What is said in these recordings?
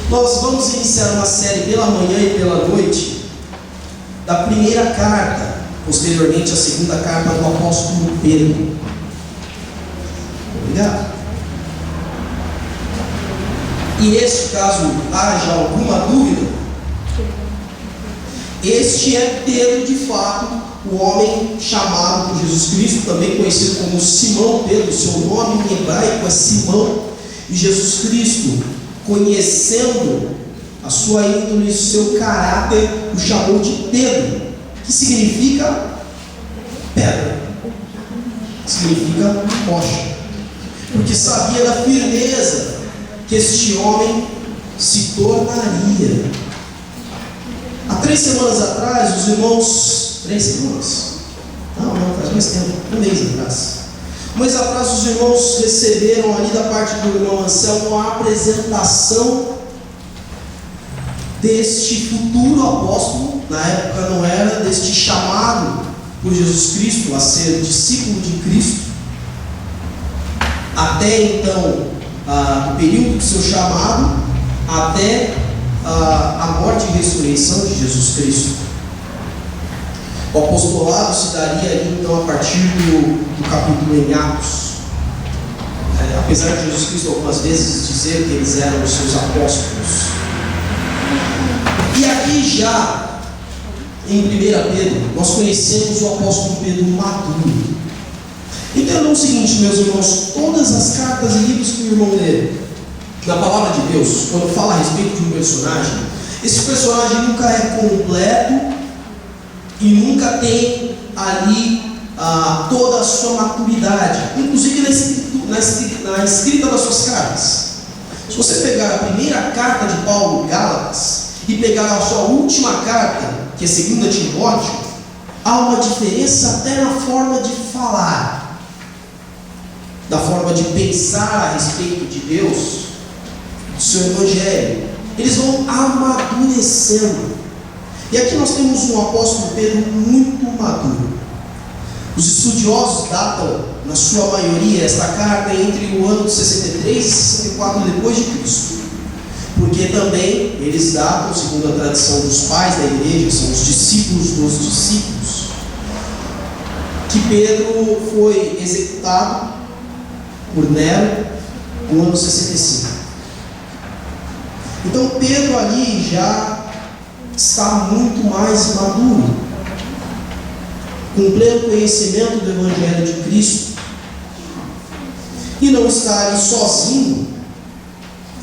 Nós vamos iniciar uma série pela manhã e pela noite da primeira carta, posteriormente a segunda carta do apóstolo Pedro. Obrigado. E este, caso haja alguma dúvida, este é Pedro de fato, o homem chamado por Jesus Cristo, também conhecido como Simão Pedro. Seu nome em hebraico é Simão. E Jesus Cristo, conhecendo a sua índole e seu caráter, o chamou de Pedro, que significa pedra, significa rocha, porque sabia da firmeza que este homem se tornaria. Há 3 semanas atrás, os irmãos, 3 semanas? Não, faz mais tempo, um mês atrás. Um mês atrás, os irmãos receberam ali da parte do irmão Anselmo a apresentação deste futuro apóstolo. Na época não era, deste chamado por Jesus Cristo a ser discípulo de Cristo. Até então, o período do seu chamado, até a morte e ressurreição de Jesus Cristo. O apostolado se daria ali então a partir do capítulo em Atos. Apesar de Jesus Cristo algumas vezes dizer que eles eram os seus apóstolos. E aqui já em 1 Pedro, nós conhecemos o apóstolo Pedro maduro. Entendam o seguinte, meus irmãos: todas as cartas e livros que o irmão lê na palavra de Deus, quando fala a respeito de um personagem, esse personagem nunca é completo e nunca tem ali toda a sua maturidade, inclusive na escrita das suas cartas. Se você pegar a primeira carta de Paulo, Gálatas, e pegar a sua última carta, que é 2 Timóteo, há uma diferença até na forma de falar, da forma de pensar a respeito de Deus, do seu evangelho. Eles vão amadurecendo. E aqui nós temos um apóstolo Pedro muito maduro. Os estudiosos datam, na sua maioria, esta carta entre o ano de 63 e 64 depois de Cristo. Porque também eles datam, segundo a tradição dos pais da igreja, são os discípulos dos discípulos, que Pedro foi executado por Nero no ano 65. Então Pedro ali já está muito mais maduro, com pleno conhecimento do Evangelho de Cristo, e não está ali sozinho.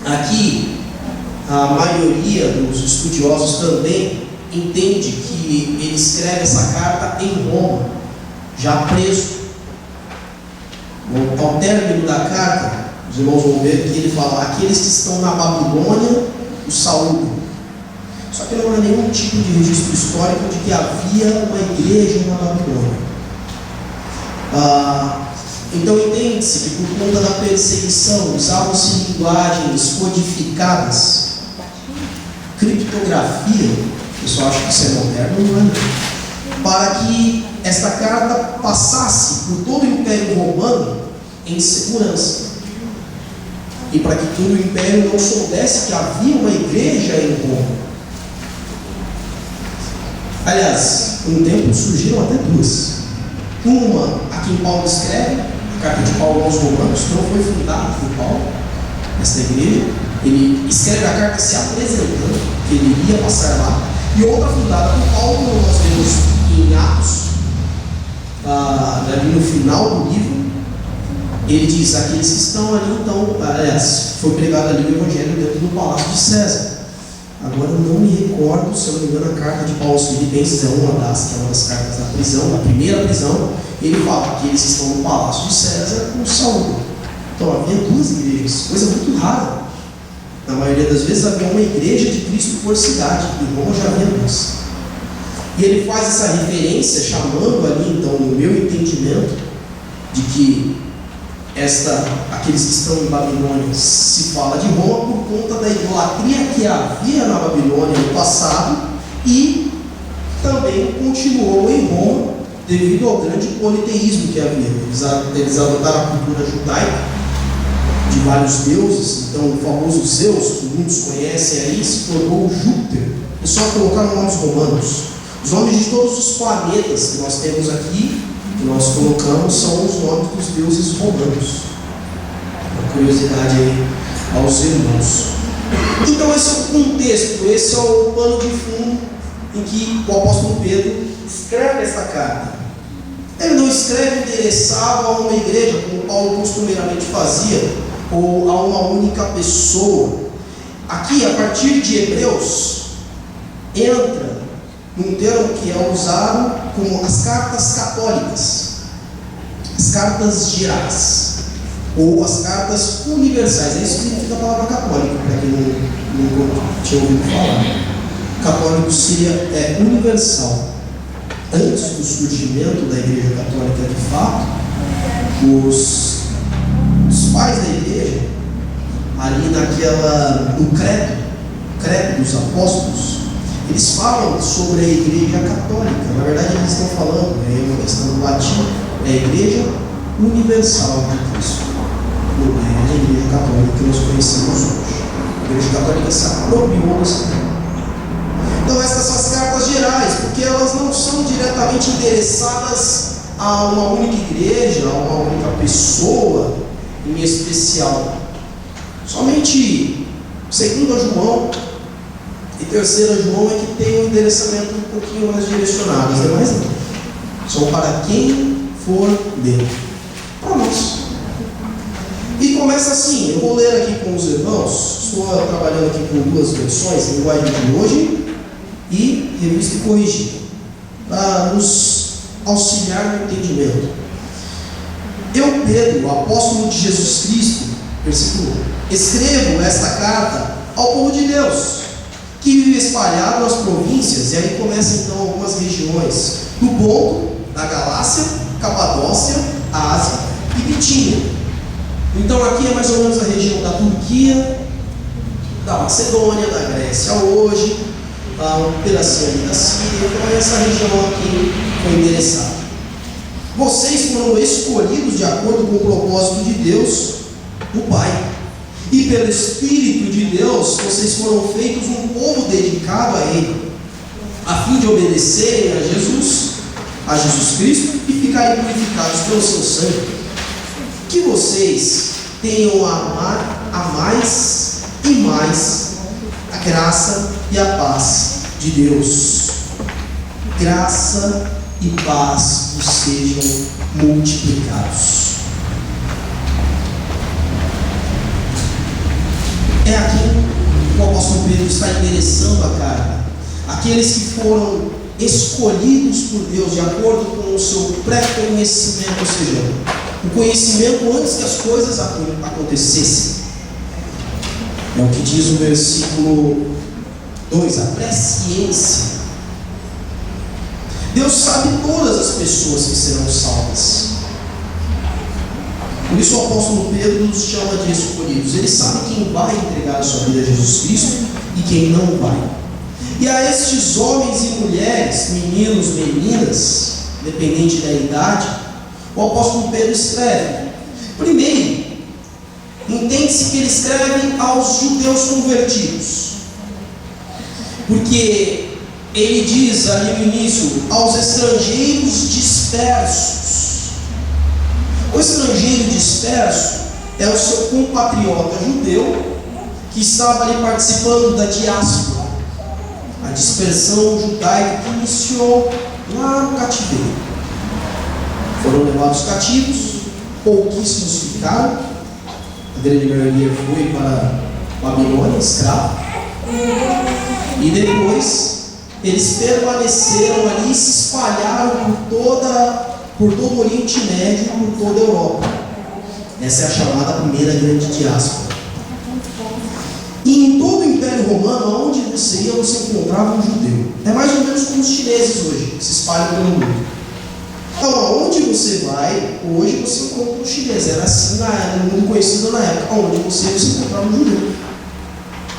Aqui a maioria dos estudiosos também entende que ele escreve essa carta em Roma, já preso. Ao término da carta, os irmãos vão ver que ele fala: aqueles que estão na Babilônia o saúdam. Só que não há nenhum tipo de registro histórico de que havia uma igreja na Babilônia. Então entende-se que por conta da perseguição usavam-se linguagens codificadas, criptografia, o pessoal acha que isso é moderno, não é? Para que esta carta passasse por todo o Império Romano em segurança. E para que todo o Império não soubesse que havia uma igreja em Roma. Aliás, com o tempo surgiram até 2. Uma, a quem Paulo escreve, a carta de Paulo aos Romanos, não foi fundada por Paulo, esta igreja. Ele escreve a carta se apresentando, que ele iria passar lá. E outra fundada por Paulo, como nós vemos em Atos, ali no final do livro, ele diz: aqueles que estão ali, então, aliás, foi pregado ali o Evangelho dentro do palácio de César. Agora eu não me recordo, se eu não me engano, a carta de Paulo aos Filipenses é uma das cartas da prisão, da primeira prisão. Ele fala que eles estão no palácio de César com Saulo. Então havia 2 igrejas, coisa muito rara. Na maioria das vezes havia uma igreja de Cristo por cidade, em Roma já havia 2. E ele faz essa referência, chamando ali, então, no meu entendimento, de que aqueles que estão em Babilônia se fala de Roma por conta da idolatria que havia na Babilônia no passado e também continuou em Roma devido ao grande politeísmo que havia. Eles adotaram a cultura judaica de vários deuses. Então o famoso Zeus, que muitos conhecem aí, se tornou Júpiter. E só colocaram nomes romanos. Os nomes de todos os planetas que nós temos aqui, que nós colocamos, são os nomes dos deuses romanos. Uma curiosidade aí aos irmãos. Então esse é o contexto, esse é o pano de fundo em que o apóstolo Pedro escreve esta carta. Ele não escreve endereçado a uma igreja, como Paulo costumeiramente fazia, ou a uma única pessoa. Aqui, a partir de Hebreus, entra num termo que é usado como as cartas católicas, as cartas gerais, ou as cartas universais. É isso que significa a palavra católica, para quem não tinha ouvido falar. Católico seria universal. Antes do surgimento da Igreja Católica de fato, os pais da Igreja, ali no credo dos apóstolos, eles falam sobre a Igreja Católica. Na verdade, eles estão falando, é uma questão do latim, é a Igreja Universal de Cristo. Não é a Igreja Católica que nós conhecemos hoje. A Igreja Católica se apropriou dessa terra. Então essas são as cartas gerais, porque elas não são diretamente endereçadas a uma única igreja, a uma única pessoa em especial. Somente 2 João e 3 João é que tem um endereçamento um pouquinho mais direcionado, as demais não. São para quem for ler. Para nós. E começa assim, eu vou ler aqui com os irmãos, estou trabalhando aqui com 2 versões, linguagem de hoje e revista e corrigida, para nos auxiliar no entendimento. Eu, Pedro, apóstolo de Jesus Cristo, versículo 1, escrevo esta carta ao povo de Deus, que vive espalhado nas províncias, e aí começa então algumas regiões, do Ponto, da Galácia, Capadócia, Ásia e Bitínia. Então aqui é mais ou menos a região da Turquia, da Macedônia, da Grécia hoje, um pedacinho ali da Síria. Então essa região aqui foi endereçada. Vocês foram escolhidos de acordo com o propósito de Deus, o Pai. E pelo Espírito de Deus, vocês foram feitos um povo dedicado a Ele, a fim de obedecerem a Jesus Cristo e ficarem purificados pelo seu sangue. Que vocês tenham a mais e mais a graça e a paz de Deus. Graça e paz vos sejam multiplicados. É aqui que o apóstolo Pedro está endereçando a carta. Aqueles que foram escolhidos por Deus de acordo com o seu pré-conhecimento, ou seja, o conhecimento antes que as coisas acontecessem. É o que diz o versículo 2, a presciência. Deus sabe todas as pessoas que serão salvas. Por isso o apóstolo Pedro nos chama de escolhidos. Ele sabe quem vai entregar a sua vida a Jesus Cristo e quem não vai. E a estes homens e mulheres, meninos, meninas, dependente da idade, o apóstolo Pedro escreve. Primeiro, entende-se que ele escreve aos judeus convertidos, porque ele diz ali no início, aos estrangeiros dispersos. O estrangeiro disperso é o seu compatriota judeu que estava ali participando da diáspora, a dispersão judaica que iniciou lá no cativeiro. Foram levados cativos, pouquíssimos ficaram, a grande maioria foi para Babilônia, escravo, e depois eles permaneceram ali e se espalharam por todo o Oriente Médio e por toda a Europa. Essa é a chamada primeira grande diáspora. E em todo o Império Romano, aonde você ia, você encontrava um judeu. É mais ou menos como os chineses hoje, que se espalham pelo mundo. Então, aonde você vai, hoje você encontra um chinês. Era assim no mundo conhecido na época. Aonde você encontrava um judeu.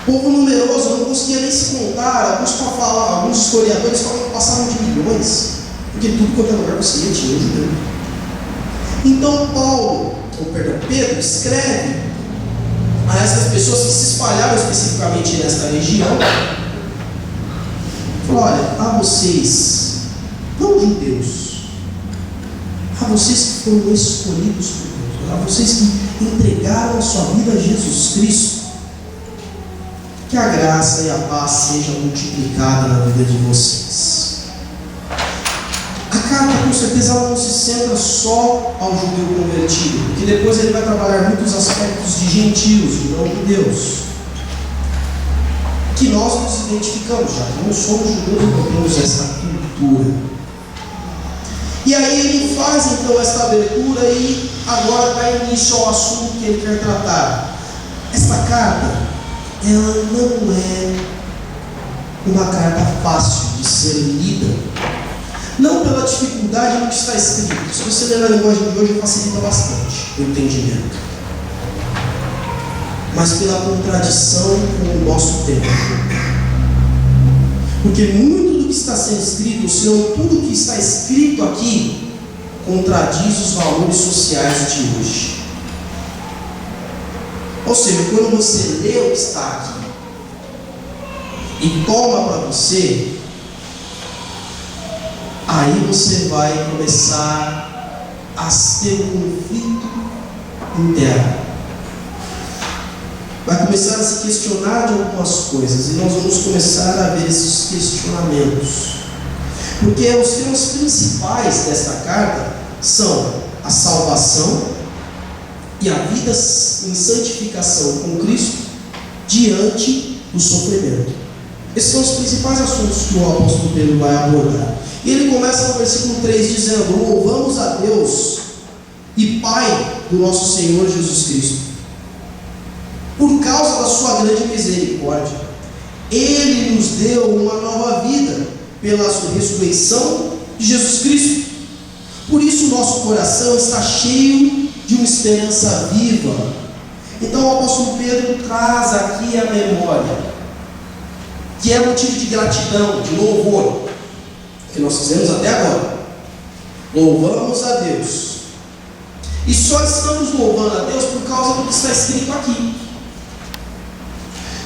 Povo numeroso, não conseguia nem se contar. Alguns historiadores falam que passavam de milhões, porque tudo quanto é lugar você ia tinha um judeu. Então Pedro escreve a essas pessoas que se espalharam especificamente nesta região, falou: olha, a vocês, não judeus, a vocês que foram escolhidos por Deus, a vocês que entregaram a sua vida a Jesus Cristo, que a graça e a paz sejam multiplicadas na vida de vocês. A carta, com certeza, ela não se centra só ao judeu convertido, porque depois ele vai trabalhar muitos aspectos de gentios, de não judeus, que nós nos identificamos, já que não somos judeus e não temos essa cultura. E aí ele faz então esta abertura e agora dá início ao assunto que ele quer tratar. Esta carta, ela não é uma carta fácil de ser lida, não pela dificuldade no que está escrito. Se você ler na linguagem de hoje, facilita bastante o entendimento, mas pela contradição com o nosso tempo. Porque muito do que está sendo escrito, se não tudo que está escrito aqui, contradiz os valores sociais de hoje. Ou seja, quando você lê o que está aqui e toma para você, aí você vai começar a ter um conflito interno. Vai começar a se questionar de algumas coisas, e nós vamos começar a ver esses questionamentos. Porque os temas principais desta carta são a salvação e a vida em santificação com Cristo diante do sofrimento. Esses são os principais assuntos que o apóstolo Pedro vai abordar. E ele começa no versículo 3 dizendo: louvamos a Deus e Pai do nosso Senhor Jesus Cristo, por causa da sua grande misericórdia. Ele nos deu uma nova vida pela ressurreição de Jesus Cristo. Por isso nosso coração está cheio de uma esperança viva. Então o apóstolo Pedro traz aqui a memória, que é motivo de gratidão, de louvor, que nós fizemos até agora. Louvamos a Deus. E só estamos louvando a Deus por causa do que está escrito aqui.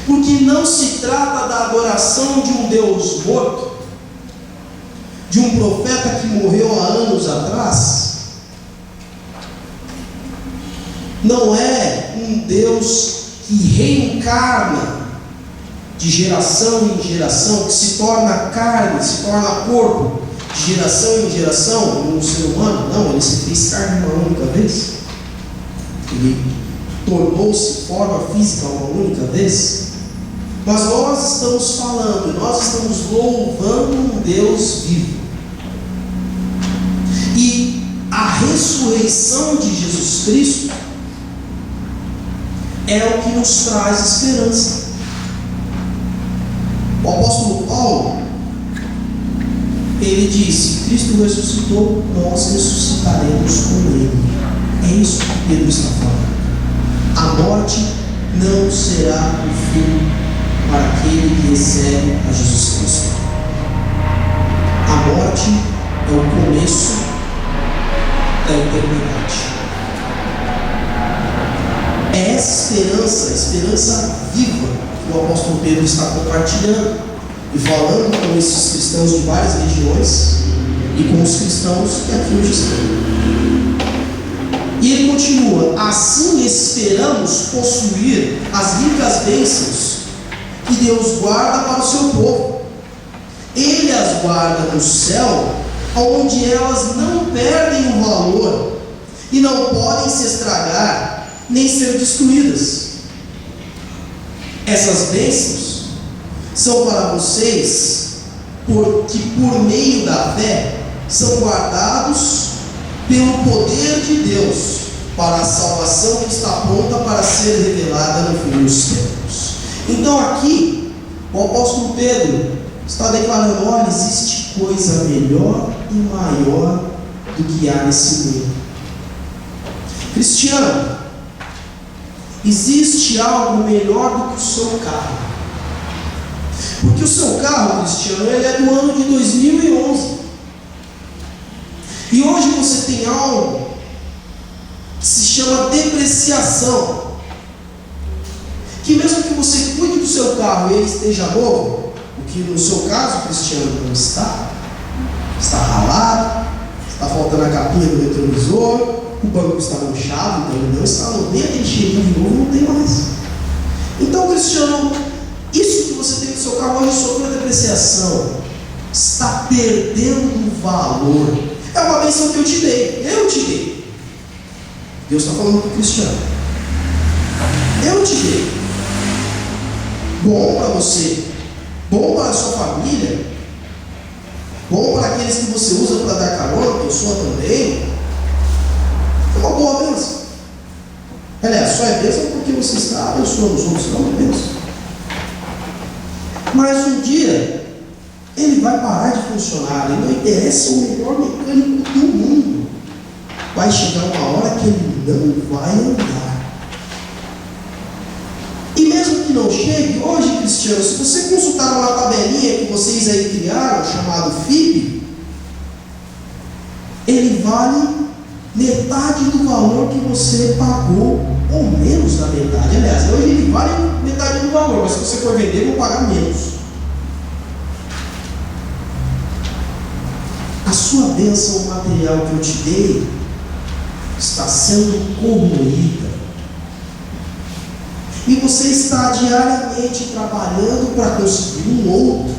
Porque não se trata da adoração de um Deus morto, de um profeta que morreu há anos atrás. Não é um Deus que reencarna de geração em geração, que se torna carne, se torna corpo, de geração em geração, um ser humano. Não, ele se fez carne uma única vez. Ele tornou-se forma física uma única vez. Mas nós estamos falando, nós estamos louvando um Deus vivo. E a ressurreição de Jesus Cristo é o que nos traz esperança. O apóstolo Paulo, ele disse: Cristo ressuscitou, nós ressuscitaremos com Ele. É isso que Pedro está falando. A morte não será o fim para aquele que recebe a Jesus Cristo. A morte é o começo da eternidade. É essa esperança, a esperança viva, que o apóstolo Pedro está compartilhando e falando com esses cristãos de várias regiões e com os cristãos que aqui hoje estão. E ele continua: assim esperamos possuir as ricas bênçãos que Deus guarda para o seu povo. Ele as guarda no céu, onde elas não perdem o valor e não podem se estragar nem ser destruídas. Essas bênçãos são para vocês, porque por meio da fé são guardados pelo poder de Deus para a salvação que está pronta para ser revelada no fim dos tempos. Então aqui o apóstolo Pedro está declarando: olha, existe coisa melhor e maior do que há nesse mundo. Cristiano, existe algo melhor do que o seu carro. Porque o seu carro, Cristiano, ele é do ano de 2011. E hoje você tem algo que se chama depreciação. que mesmo que você cuide do seu carro e ele esteja novo, o que no seu caso, Cristiano, não está ralado, está faltando a capinha do retrovisor, o banco está manchado, então ele não está novo, nem aquele cheirinho de novo não tem mais. Então, Cristiano, isso que você tem no seu carro hoje sofreu depreciação, está perdendo valor. É uma bênção que eu te dei. Deus está falando para o Cristiano. Eu te dei. Bom para você, bom para a sua família, bom para aqueles que você usa para dar carona, pessoa também. É uma boa bênção. Aliás, só é bênção porque você está abençoando os outros, não é bênção. Mas um dia ele vai parar de funcionar, ele não interessa o melhor mecânico do mundo. Vai chegar uma hora que ele não vai andar. E mesmo que não chegue, hoje, Cristiano, se você consultar uma tabelinha que vocês aí criaram, chamado FIP, ele vale metade do valor que você pagou, ou menos da metade. Aliás, hoje ele vale metade do valor, mas se você for vender, vou pagar menos. A sua bênção material que eu te dei está sendo corroída. E você está diariamente trabalhando para conseguir um outro,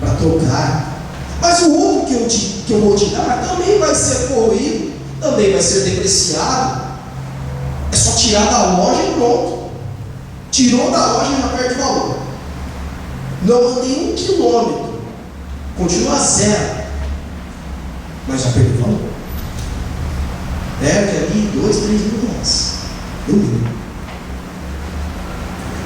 para trocar. Mas o outro que eu vou te dar também vai ser corroído, também vai ser depreciado. É só tirar da loja e pronto. Tirou da loja e já perde valor. Não andei 1 quilômetro, continua zero, mas já perdeu valor. Perde ali 2, 3 mil reais. No mínimo.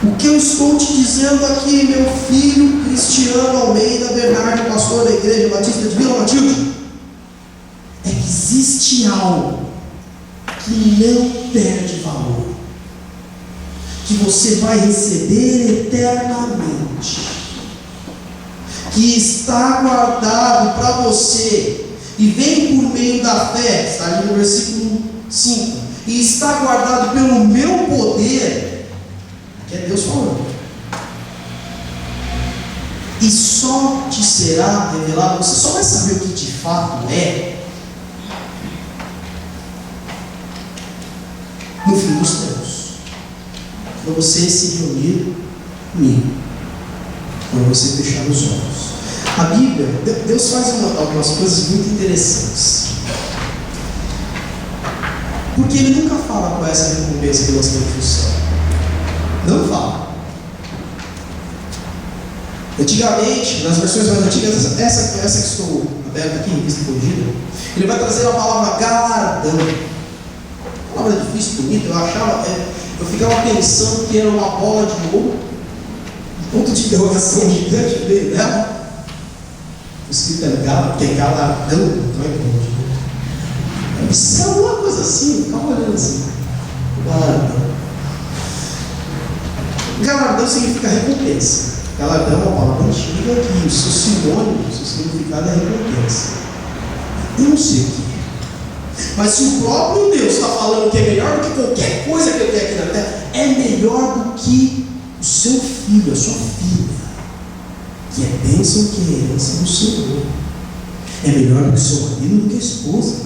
O que eu estou te dizendo aqui, meu filho Cristiano Almeida Bernardo, pastor da Igreja Batista de Vila Matilde, é que existe algo que não perde valor, que você vai receber eternamente, que está guardado para você e vem por meio da fé, está ali no versículo 5, e está guardado pelo meu poder. Que é Deus falando. E só te será revelado, você só vai saber o que de fato é no fim dos tempos, quando você se reunir comigo, quando você fechar os olhos. A Bíblia, Deus faz algumas coisas muito interessantes, porque Ele nunca fala com essa recompensa que nós temos no céu. Não fala. Antigamente, nas versões mais antigas, essa que estou aberta aqui, revista corrigida, ele vai trazer a palavra galardão. Palavra difícil, bonita, eu ficava pensando que era uma bola de ouro, um ponto de interrogação gigante no meio dela. O escrito é galardão, não é bom. Isso é uma coisa assim, eu ficava olhando assim. Galardão. Galardão significa recompensa. Galardão é uma palavra antiga que o seu sinônimo, o seu significado é recompensa. Eu não sei o que é. Mas se o próprio Deus está falando que é melhor do que qualquer coisa que eu tenho aqui na terra, é melhor do que o seu filho, a sua filha, que é bênção, que é herança do Senhor. É melhor do que o seu marido, do que a esposa.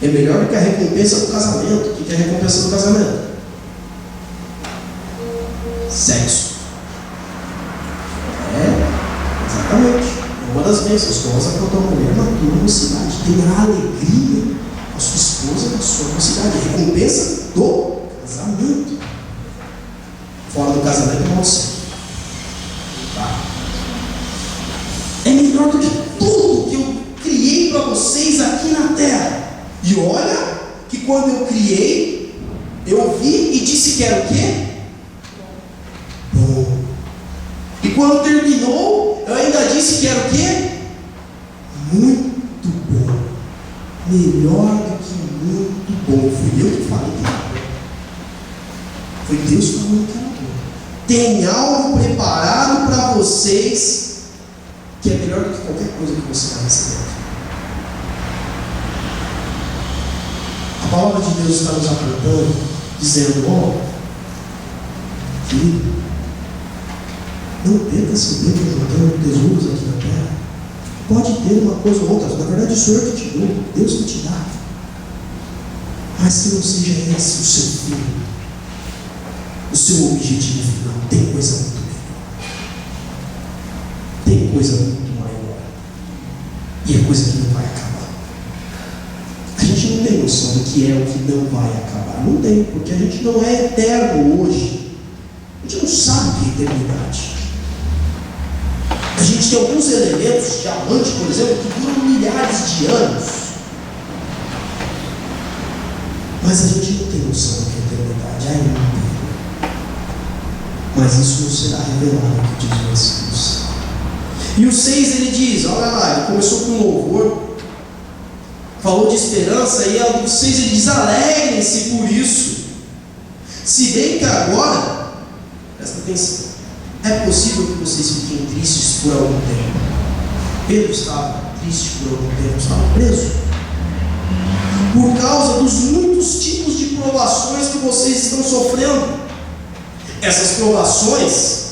É melhor do que a recompensa do casamento. O que é a recompensa do casamento? Sexo. Exatamente. É uma das bênçãos. Goza com a tua mulher na tua mocidade. Tenha a alegria com a sua esposa na sua mocidade. A recompensa do casamento. Fora do casamento é você. Tá? É melhor do que tudo que eu criei para vocês aqui na terra. E olha que quando eu criei, eu vi e disse que era o quê? Bom. E quando terminou, eu ainda disse que era o quê? Muito bom. Melhor do que muito bom. Fui eu que falei que era bom. Foi Deus falando que era bom. Tem algo preparado para vocês que é melhor do que qualquer coisa que você vai receber. A palavra de Deus está nos apontando, dizendo: Não perca seu tempo juntando tesouros aqui na terra. Pode ter uma coisa ou outra, na verdade o Senhor que te deu, Deus que te dá. Mas que não seja esse o seu fim, o seu objetivo final. Tem coisa muito melhor. Tem coisa muito maior. E é coisa que não vai acabar. A gente não tem noção do que é o que não vai acabar. Não tem, porque a gente não é eterno hoje. A gente não sabe o que é eternidade. A gente tem alguns elementos, diamante, por exemplo, que duram milhares de anos. Mas a gente não tem noção do que é eternidade ainda. Mas isso não será revelado, que diz o versículo 5. E o 6 ele diz, olha lá, ele começou com louvor, falou de esperança, e o 6 ele diz, alegrem-se por isso. Se bem que agora, presta atenção, é possível que vocês fiquem tristes por algum tempo. Pedro estava triste por algum tempo, estava preso. Por causa dos muitos tipos de provações que vocês estão sofrendo. Essas provações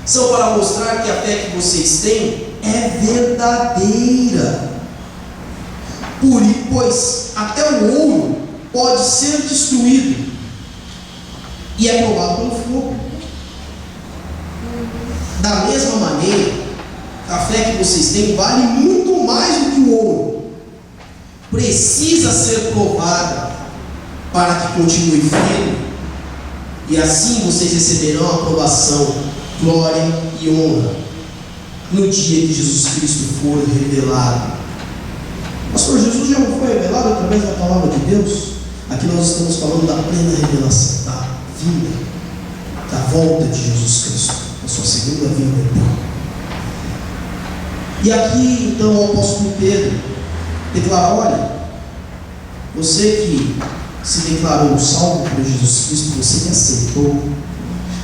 são para mostrar que a fé que vocês têm é verdadeira. Pois até o ouro pode ser destruído e é provado pelo fogo. Da mesma maneira, a fé que vocês têm vale muito mais do que o ouro. Precisa ser provada para que continue firme, e assim vocês receberão aprovação, glória e honra no dia que Jesus Cristo for revelado. Pastor, Jesus já não foi revelado através da palavra de Deus? Aqui nós estamos falando da plena revelação, da vinda, da volta de Jesus Cristo, a sua segunda vinda eterna. E aqui então o apóstolo Pedro declara: olha, você que se declarou salvo por Jesus Cristo, você que aceitou,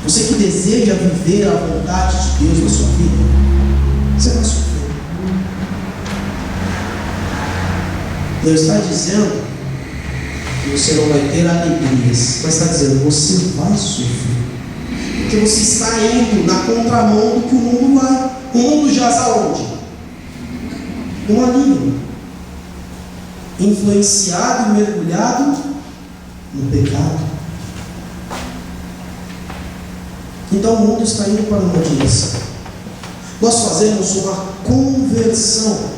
você que deseja viver a vontade de Deus na sua vida, você vai sofrer. Deus está dizendo que você não vai ter alegrias, mas está dizendo, você vai sofrer, porque você está indo na contramão do que o mundo vai. O mundo jaz aonde? No maligno, influenciado e mergulhado no pecado. Então o mundo está indo para uma direção. Nós fazemos uma conversão,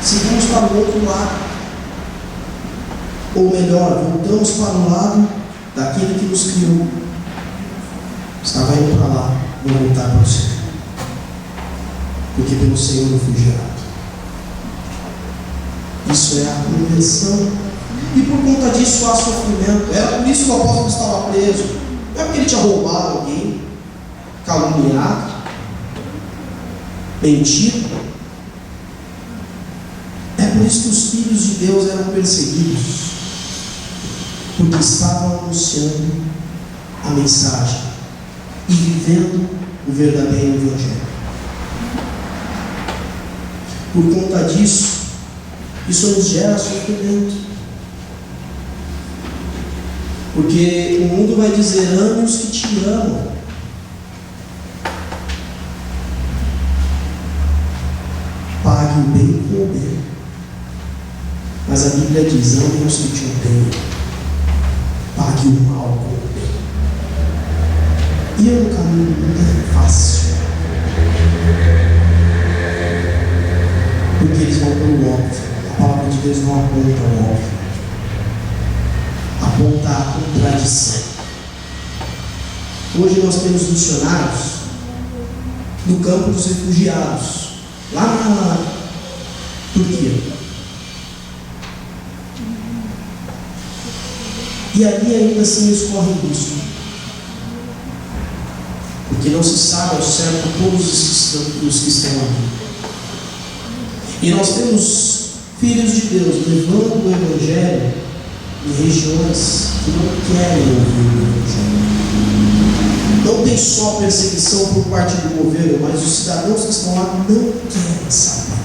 seguimos para o outro lado, ou melhor, voltamos para o lado daquele que nos criou. Estava indo para lá, vou voltar para o Senhor, porque pelo Senhor eu fui gerado. Isso é a conversão, e por conta disso há sofrimento. Era por isso que o apóstolo estava preso. Não é porque ele tinha roubado alguém, caluniado, mentido. É por isso que os filhos de Deus eram perseguidos, porque estavam anunciando a mensagem e vivendo o verdadeiro evangelho. Por conta disso, isso nos gera sofrimento, porque o mundo vai dizer: ame os que te amam. Pague o bem com o bem. Mas a Bíblia diz: ame os que te odeiam. Pague o mal com o bem. E eu no caminho não é fácil, porque eles vão pelo óbvio. A palavra de Deus não aponta o óbvio, aponta a contradição. Hoje nós temos missionários no campo dos refugiados, lá na Turquia. E ali ainda assim eles correm risco, porque não se sabe ao certo todos os que estão ali. E nós temos filhos de Deus levando o Evangelho em regiões que não querem ouvir o Evangelho. Não tem só perseguição por parte do governo, mas os cidadãos que estão lá não querem saber.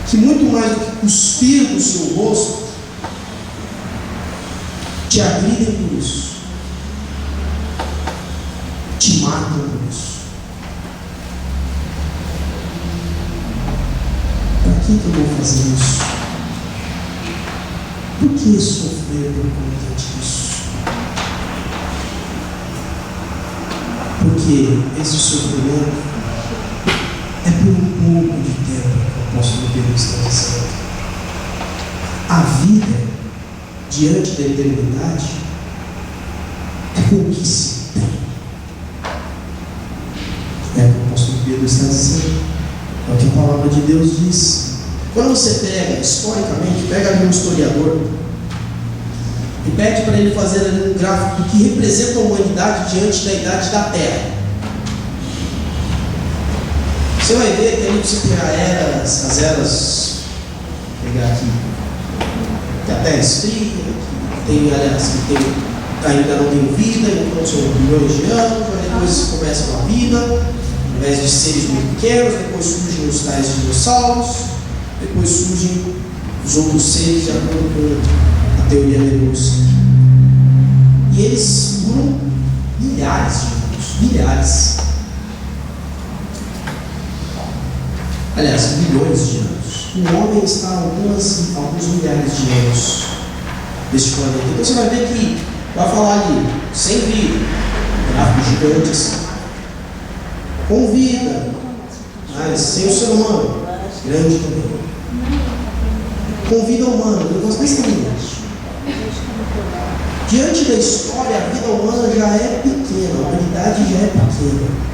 Que muito mais do que cuspir do seu rosto, te agridem por isso. matam por isso. Para que eu vou fazer isso? Por que sofrer por conta disso? Porque esse sofrimento é por um pouco de tempo que o apóstolo Pedro está dizendo. A vida diante da eternidade é pouquíssimo tempo. É o que o apóstolo Pedro está dizendo. É o que a palavra de Deus diz. Quando você pega, historicamente, pega ali um historiador e pede para ele fazer ali um gráfico do que representa a humanidade diante da idade da Terra, você vai ver que ali você tem as eras, vou pegar aqui, que a Terra esfria, que tem áreas que ainda não tem vida, então são milhões de anos, aí depois começa uma vida, ao invés de seres muito pequenos, depois surgem os tais dinossauros, depois surgem os outros seres de acordo com a teoria da evolução. E eles duram milhares de anos, milhares. Aliás, bilhões de anos. O homem está há alguns milhares de anos neste planeta. Então você vai ver que vai falar ali, sem vida, gráficos gigantes, com vida, mas sem o ser humano, grande também. Com vida humana, o negócio desse tamanho. Diante da história, a vida humana já é pequena, a humanidade já é pequena.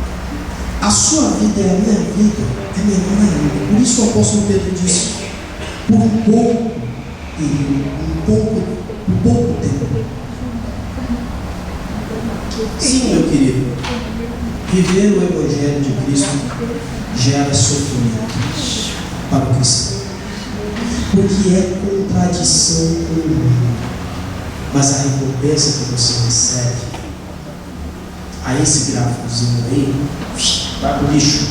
A sua vida e a minha vida é menor ainda. Por isso o apóstolo Pedro disse: por um pouco período, um pouco tempo. Sim, meu querido, viver o Evangelho de Cristo gera sofrimento para o cristão, porque é contradição com o mundo. Mas a recompensa que você recebe, a esse gráficozinho aí, vai para o lixo,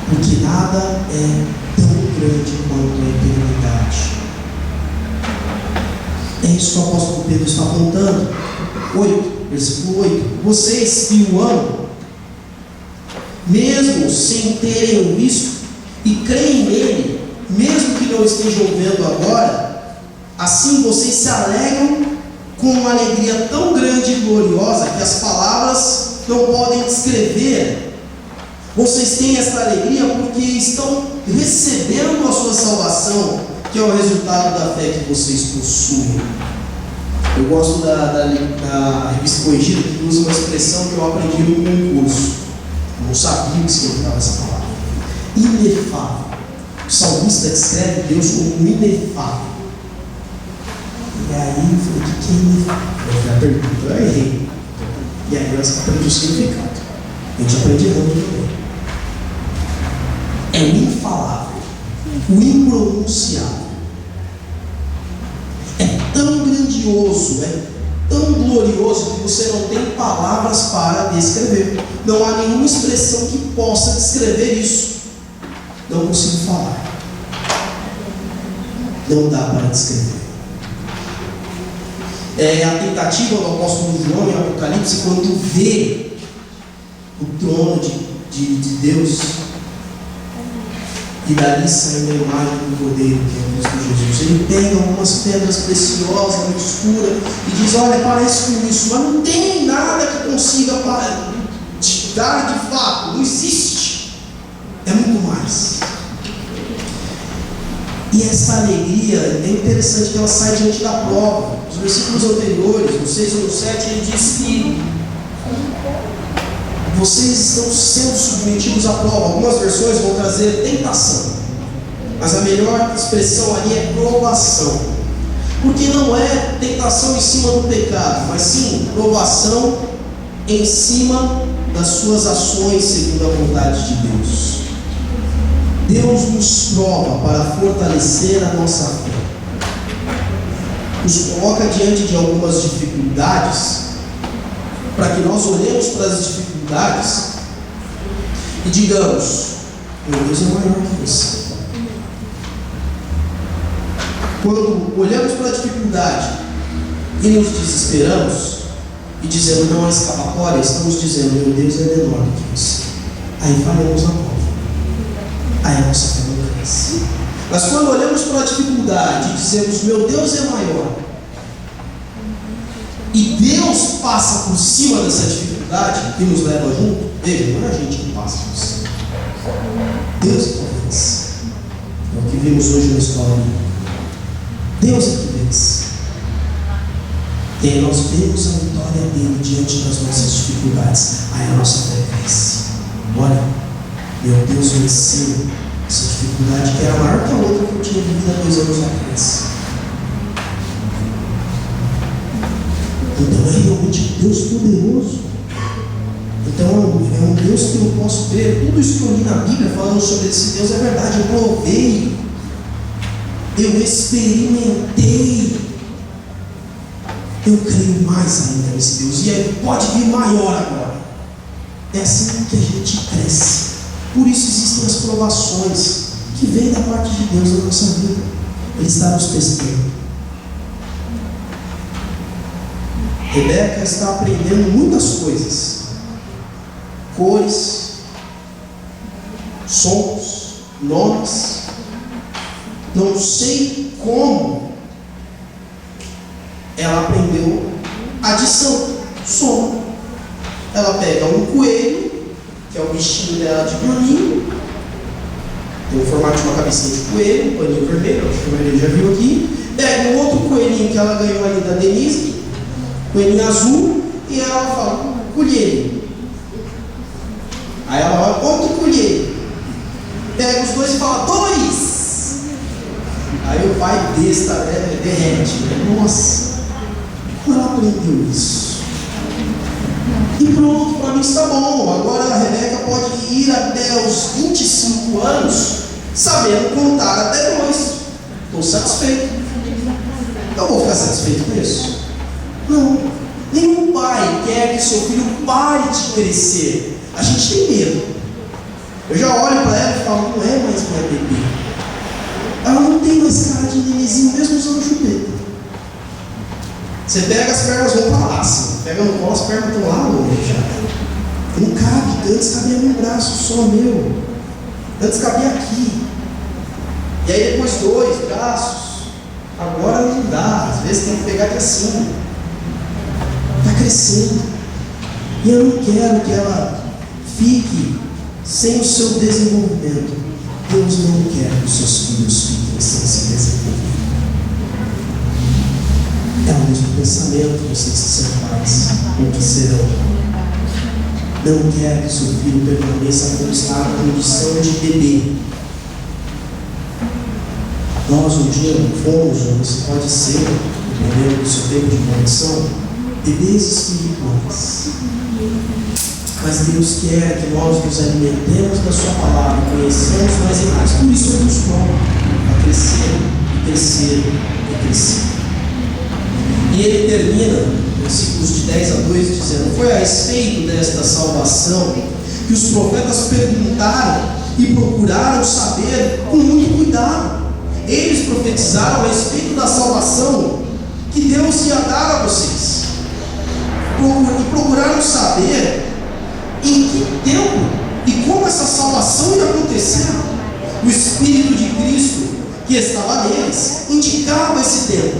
porque nada é tão grande quanto a eternidade. É isso que o apóstolo Pedro está apontando. 8, versículo 8: vocês que o amam, mesmo sem terem o visto, e creem nele, mesmo que não estejam vendo agora, assim vocês se alegram com uma alegria tão grande e gloriosa que as palavras não podem descrever. Vocês têm esta alegria porque estão recebendo a sua salvação, que é o resultado da fé que vocês possuem. Eu gosto da revista Corrigida, que usa uma expressão que eu aprendi no concurso. Eu não sabia o que significava essa palavra. Inefável. O salmista descreve Deus como inefável. E aí eu falei: o que é inefável? Eu falei: a pergunta, eu errei. E aí eu aprendi o significado. A gente aprende errando também. É o infalável, o impronunciável. É tão grandioso, é tão glorioso que você não tem palavras para descrever. Não há nenhuma expressão que possa descrever isso. Não consigo falar. Não dá para descrever. É a tentativa do apóstolo João em Apocalipse, quando vê o trono de Deus, e dali saindo a imagem do Cordeiro, que é Cristo Jesus. Ele pega algumas pedras preciosas, muito escuras, e diz: olha, parece com isso, mas não tem nada que consiga te dar de fato, não existe. É muito mais. E essa alegria é interessante que ela sai diante da prova. Os versículos anteriores, no 6 ou no 7, ele diz que vocês estão sendo submetidos à prova. Algumas versões vão trazer tentação, mas a melhor expressão ali é provação, porque não é tentação em cima do pecado, mas sim provação em cima das suas ações segundo a vontade de Deus. Deus nos prova para fortalecer a nossa fé, nos coloca diante de algumas dificuldades, para que nós olhemos para as dificuldades e digamos: meu Deus é maior que você. Quando olhamos para a dificuldade e nos desesperamos, e dizendo não há escapatória, estamos dizendo meu Deus é menor do que você. Aí falhamos na prova. Aí a nossa fé não cresce. Mas quando olhamos para a dificuldade e dizemos meu Deus é maior, e Deus passa por cima dessa dificuldade e nos leva junto, veja, não é a gente que passa por cima. Deus é que vence. É o que vimos hoje na história. Deus é que vence. E nós vemos a vitória dele diante das nossas dificuldades. Aí a nossa fé cresce. Olha, meu Deus venceu essa dificuldade que era maior que a outra que eu tinha vivido há 2 anos atrás. Então é realmente Deus poderoso. Então é um Deus que eu posso ver. Tudo isso que eu li na Bíblia falando sobre esse Deus é verdade. Eu provei, eu experimentei, eu creio mais ainda nesse Deus. E aí pode vir maior agora. É assim que a gente cresce. Por isso existem as provações que vêm da parte de Deus na nossa vida. Ele está nos testando. Rebeca está aprendendo muitas coisas. Cores, sons, nomes. Não sei como ela aprendeu adição, som. Ela pega um coelho, que é o bichinho dela de dormir, tem o formato de uma cabecinha de coelho, um paninho vermelho, acho que a maioria já viu aqui. Pega um outro coelhinho que ela ganhou ali da Denise, coelhinho azul, e ela fala, colheiro. Aí ela fala, outro colheiro. Pega os dois e fala, 2. Aí o pai besta, né, derrete, né? Nossa, como ela aprendeu isso? E pronto, para mim está bom. Agora a Rebeca pode ir até os 25 anos sabendo contar até 2. Estou satisfeito. Eu vou ficar satisfeito com isso? Não. Nenhum pai quer que seu filho pare de crescer. A gente tem medo. Eu já olho para ela e falo, não é mais minha bebê. Ela não tem mais cara de nenenzinho mesmo usando chupeta. Você pega as pernas, vão para lá, assim. Pega no colo, as pernas estão lá longe já. Não cabe, antes cabia num braço só meu. Antes cabia aqui. E aí depois 2 braços. Agora não dá, às vezes tem que pegar aqui assim. Está crescendo. E eu não quero que ela fique sem o seu desenvolvimento. Deus não quer que os seus filhos fiquem sem se desenvolver. É o mesmo pensamento, vocês que são pais, ou que serão. Não quer que seu filho permaneça como está na condição de bebê. Nós um dia fomos, ou você pode ser, dependendo do seu tempo de condição, bebês espirituais. Mas Deus quer que nós nos alimentemos da sua palavra, conheçamos mais e mais. Por isso Ele nos coloca a crescer, e crescer, e crescer. E ele termina, versículos de 10 a 2, dizendo: foi a respeito desta salvação que os profetas perguntaram e procuraram saber com muito cuidado. Eles profetizaram a respeito da salvação que Deus ia dar a vocês. E procuraram saber em que tempo e como essa salvação ia acontecer. O Espírito de Cristo que estava neles indicava esse tempo,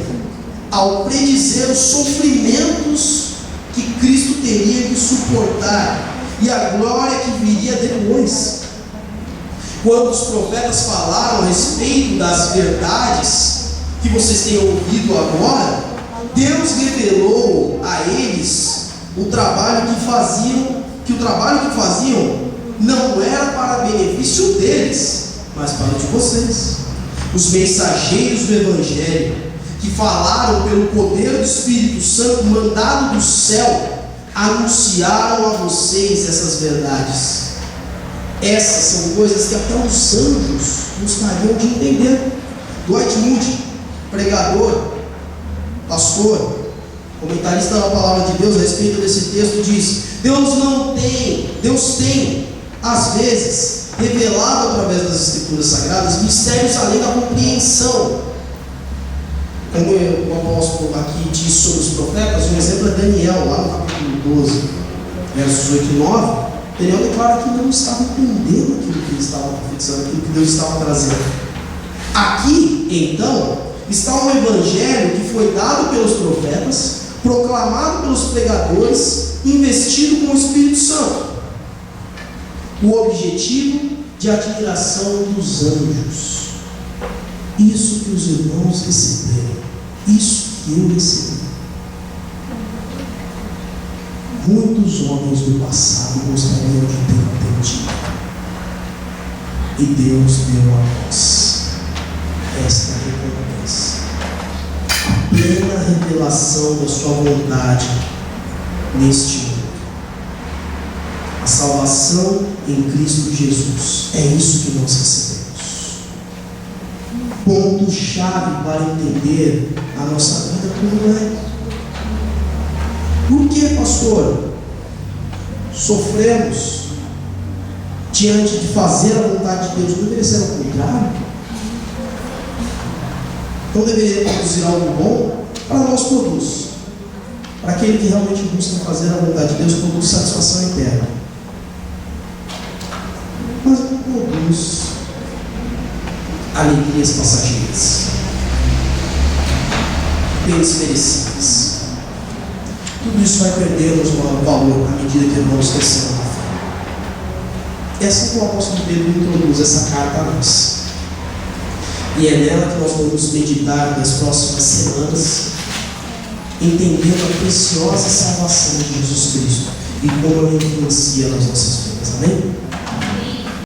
ao predizer os sofrimentos que Cristo teria que suportar e a glória que viria depois. Quando os profetas falaram a respeito das verdades que vocês têm ouvido agora, Deus revelou a eles o trabalho que faziam, não era para benefício deles, mas para o de vocês. Os mensageiros do Evangelho, que falaram pelo poder do Espírito Santo mandado do céu, anunciaram a vocês essas verdades. Essas são coisas que até os anjos gostariam de entender. Dwight Moody, pregador, pastor, comentarista da palavra de Deus a respeito desse texto, diz: Deus tem, às vezes, revelado através das Escrituras Sagradas mistérios além da compreensão. como o apóstolo aqui diz sobre os profetas, um exemplo é Daniel, lá no capítulo 12, versos 8 e 9. Daniel declara que não estava entendendo aquilo que ele estava profetizando, aquilo que Deus estava trazendo. Aqui, então, está um evangelho que foi dado pelos profetas, proclamado pelos pregadores, investido com o Espírito Santo. O objetivo de admiração dos anjos. Isso que os irmãos receberam, isso que eu recebi. Muitos homens do passado gostariam de ter entendido. E Deus deu a nós esta recompensa. A plena revelação da sua vontade neste mundo. A salvação em Cristo Jesus. É isso que nós recebemos. Ponto-chave para entender a nossa vida como é. Por que, pastor, sofremos diante de fazer a vontade de Deus? Não deveria ser ao contrário? Não deveria produzir algo bom? Para nós produz. Para aquele que realmente busca fazer a vontade de Deus, produz satisfação eterna. Mas não produz alegrias passageiras, bens perecíveis. Tudo isso vai perdendo o valor à medida que nós crescemos na fé. Essa que o apóstolo Pedro introduz essa carta a nós. E é nela que nós vamos meditar nas próximas semanas, entendendo a preciosa salvação de Jesus Cristo e como ela influencia nas nossas vidas. Amém?